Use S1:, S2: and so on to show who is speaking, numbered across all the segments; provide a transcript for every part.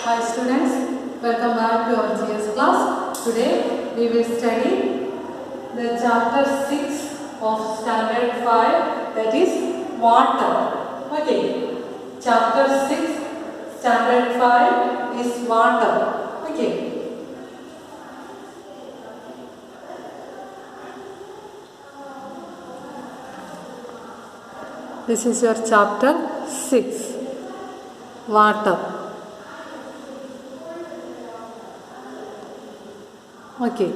S1: Hi students, welcome back to our GS class. Today we will study the chapter 6 of standard 5, that is water. Okay, chapter 6 standard 5 is water. Okay. This is your chapter 6, water. Okay.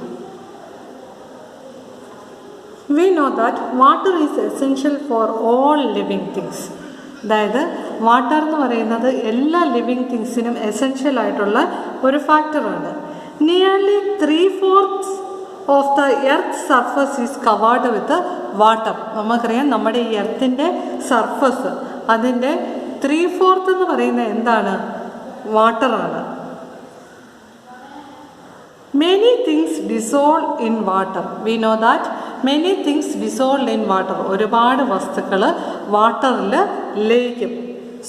S1: We know that water is essential for all living things. അതായത് water എന്ന് പറയുന്നത് എല്ലാ living തിങ്സിനും essential ആയിട്ടുള്ള ഒരു ഫാക്ടറാണ്. Nearly 3/4 of the earth surface is covered with water. നമുക്കറിയാം നമ്മുടെ ഈ എർത്തിൻ്റെ സർഫസ് അതിൻ്റെ 3/4 എന്ന് പറയുന്നത് എന്താണ്? വാട്ടറാണ്. Many things dissolve in water. We know that many things dissolve in water. ഒരുപാട് വസ്തുക്കൾ വാട്ടറിൽ ലയിക്കും.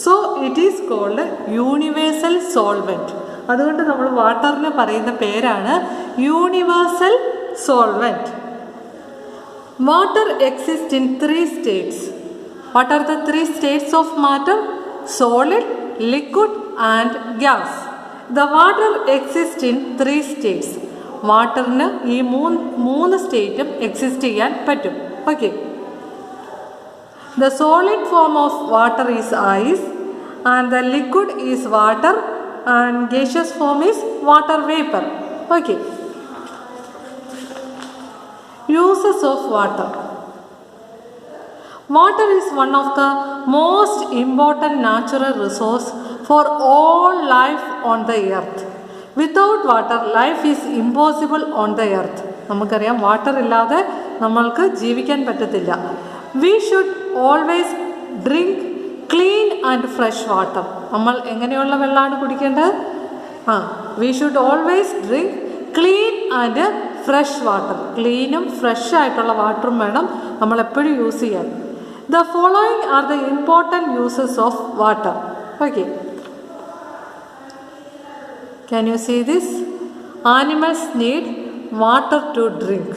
S1: So it is called universal solvent. അതുകൊണ്ട് നമ്മൾ വാട്ടറിന് പറയുന്ന പേരാണ് universal solvent. Water exist in 3 states. What are the 3 states of matter? Solid, liquid and gas. The water exists in 3 states. വാട്ടറിന് ഈ മൂന്ന് സ്റ്റേറ്റും എക്സിസ്റ്റ് ചെയ്യാൻ പറ്റും. Okay. The solid form of water is ice and the liquid is water and gaseous form is water vapour. Okay. Uses of water. Water is one of the most important natural resource for all life on the earth. Without water, life is impossible on the earth. നമുക്കറിയാം water ഇല്ലാതെ നമ്മൾക്ക് ജീവിക്കാൻ പറ്റത്തില്ല. We should always drink clean and fresh water. നമ്മൾ എങ്ങനെയുള്ള വെള്ളമാണ് കുടിക്കേണ്ടത്? We should always drink clean and fresh water. ക്ലീനും ഫ്രഷ് ആയിട്ടുള്ള വാട്ടറും വേണം നമ്മൾ എപ്പോഴും യൂസ് ചെയ്യാൻ. The following are the important uses of water. Okay. Can you see this? Animals need water to drink.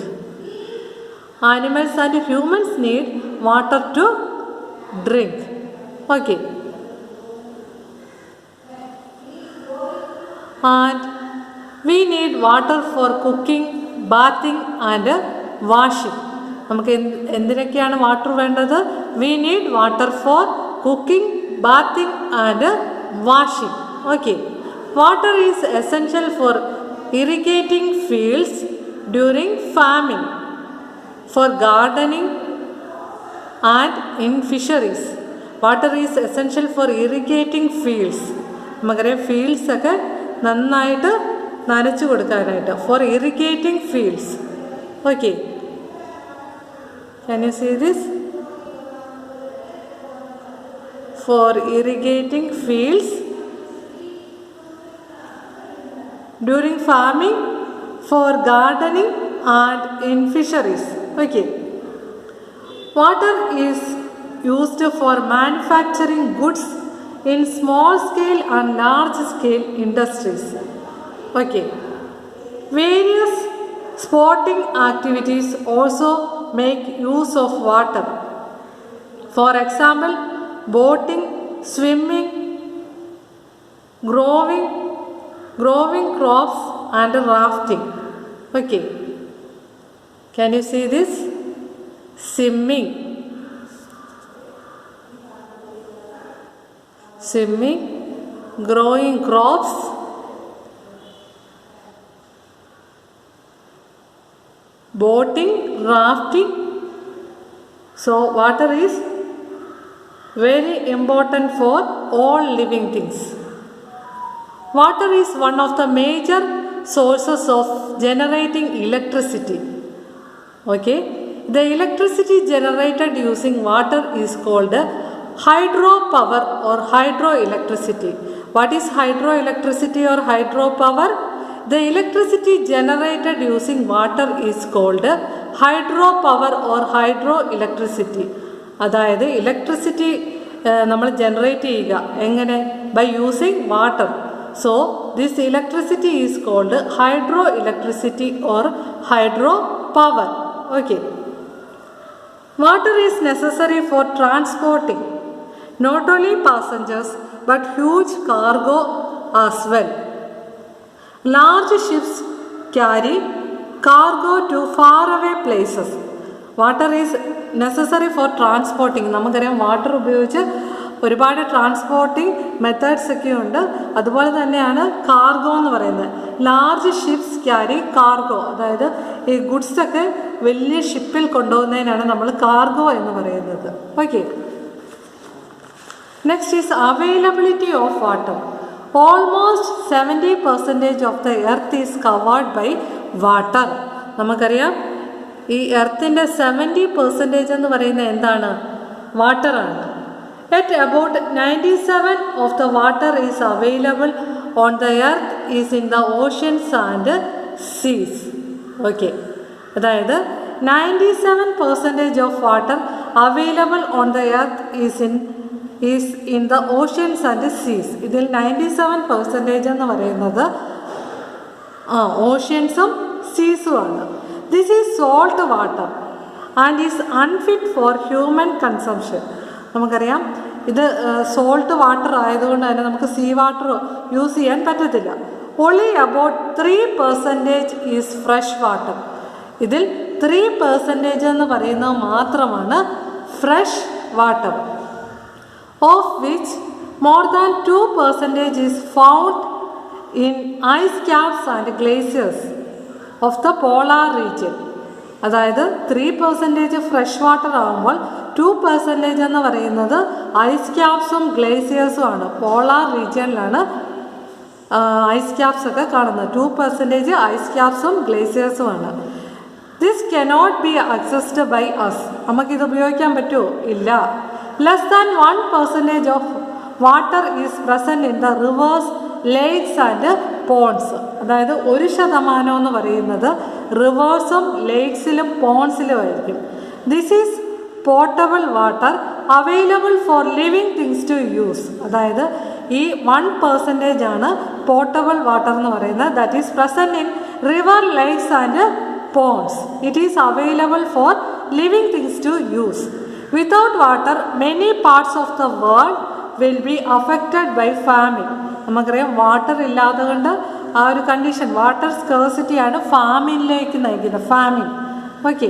S1: Animals and humans need water to drink. Okay. And we need water for cooking, bathing and washing. നമുക്ക് എന്തിനൊക്കെയാണ് water വേണ്ടത്? We need water for cooking, bathing and washing. Okay. Water is essential for irrigating fields during farming, for gardening and in fisheries. Water is essential for irrigating fields. നമുക്കറിയാം fields ഒക്കെ നന്നായിട്ട് നനച്ചു കൊടുക്കാനായിട്ട്, for irrigating fields. Okay. Can you see this? For irrigating fields, during farming, for gardening and in fisheries. Okay. Water is used for manufacturing goods in small scale and large scale industries. Okay. Various sporting activities also make use of water. For example, boating, swimming, growing crops and rafting. Okay. Can you see this? Swimming, growing crops, boating, rafting. So water is very important for all living things. Water is one of the major sources of generating electricity. Okay. The electricity generated using water is called hydropower or hydroelectricity. What is hydroelectricity or hydropower? The electricity generated using water is called hydropower or hydroelectricity. അതായത് electricity നമ്മൾ generate ചെയ്യുക എങ്ങനെ? By using water. So this electricity is called hydroelectricity or hydropower. Okay. Water is necessary for transporting not only passengers but huge cargo as well. Large ships carry cargo to faraway places. Water is necessary for transporting. നമുക്കറിയാം water ഉപയോഗിച്ച് ഒരുപാട് transporting methods ഒക്കെ ഉണ്ട്. അതുപോലെ തന്നെയാണ് cargo എന്ന് പറയുന്നത്. Large ships carry cargo, അതായത് ഈ ഗുഡ്സ് ഒക്കെ വലിയ ഷിപ്പിൽ കൊണ്ടുപോകുന്നതിനാണ് നമ്മൾ കാർഗോ എന്ന് പറയുന്നത്. Okay. Next is availability of water. Almost 70% of the earth is covered by water. നമുക്കറിയാം ഈ എർത്തിൻ്റെ 70% എന്ന് പറയുന്നത് എന്താണ്? വാട്ടറാണ്. Yet about 97% of the water is available on the earth is in the oceans and seas. Okay. അതായത് 97% of water available on the earth is in the oceans and seas. ഇതിൽ 97% എന്ന് പറയുന്നത് ഓഷ്യൻസും സീസും ആണ്. This is salt water and is unfit for human consumption. നമുക്കറിയാം ഇത് salt water ആയതുകൊണ്ട് തന്നെ നമുക്ക് സീ വാട്ടർ യൂസ് ചെയ്യാൻ പറ്റത്തില്ല. Only about 3% is fresh water. ഇതിൽ 3% എന്ന് പറയുന്നത് മാത്രമാണ് fresh water, of which more than 2% is found in ice caps and glaciers of the polar region. അതായത് 3% ഫ്രഷ് വാട്ടർ ആകുമ്പോൾ 2% എന്ന് പറയുന്നത് ഐസ് ക്യാപ്സും ഗ്ലേസിയേഴ്സും ആണ്. പോളാർ റീജിയനിലാണ് ഐസ് ക്യാപ്സ് ഒക്കെ കാണുന്നത്. 2% ഐസ് ക്യാപ്സും ഗ്ലേസിയേഴ്സും ആണ്. This cannot be accessed by us. നമുക്കിത് ഉപയോഗിക്കാൻ പറ്റുമോ? ഇല്ല. Less than 1% of water is present in the rivers, lakes and ponds. അതായത് 1% എന്ന് പറയുന്നത് റിവേഴ്സും ലേക്സിലും പോൺസിലും ആയിരിക്കും. This is portable water available for living things to use. അതായത് ഈ 1% ആണ് പോർട്ടബിൾ വാട്ടർ എന്ന് പറയുന്നത്. That is present in river, lakes and ponds. It is available for living things to use. Without water many parts of the world will be affected by famine. നമുക്കറിയാം water ഇല്ലാതെ കൊണ്ട് ആ ഒരു condition, water സ്കേഴ്സിറ്റിയാണ് ഫാമിനിലേക്ക് നയിക്കുന്നത്. Famine. Okay.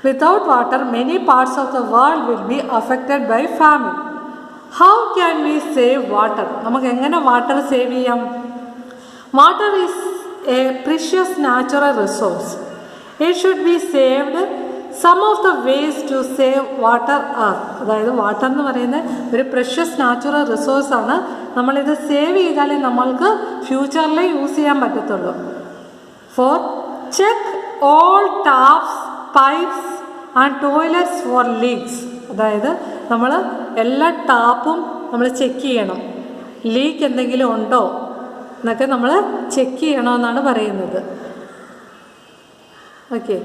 S1: Without water many parts of the world will be affected by famine. How can we save water? നമുക്ക് എങ്ങനെ വാട്ടർ സേവ് ചെയ്യാം? Water is a precious natural resource. It should be saved. Some of the ways to save water are, അതായത് water എന്ന് പറയുന്നത് ഒരു precious natural റിസോഴ്സാണ്. നമ്മളിത് save ചെയ്താലേ നമ്മൾക്ക് ഫ്യൂച്ചറിൽ യൂസ് ചെയ്യാൻ പറ്റത്തുള്ളൂ. Four check all taps, pipes and toilets for leaks. അതായത് നമ്മൾ എല്ലാ ടാപ്പും നമ്മൾ ചെക്ക് ചെയ്യണം. ലീക്ക് എന്തെങ്കിലും ഉണ്ടോ എന്നൊക്കെ നമ്മൾ ചെക്ക് ചെയ്യണമെന്നാണ് പറയുന്നത്. ഓക്കെ.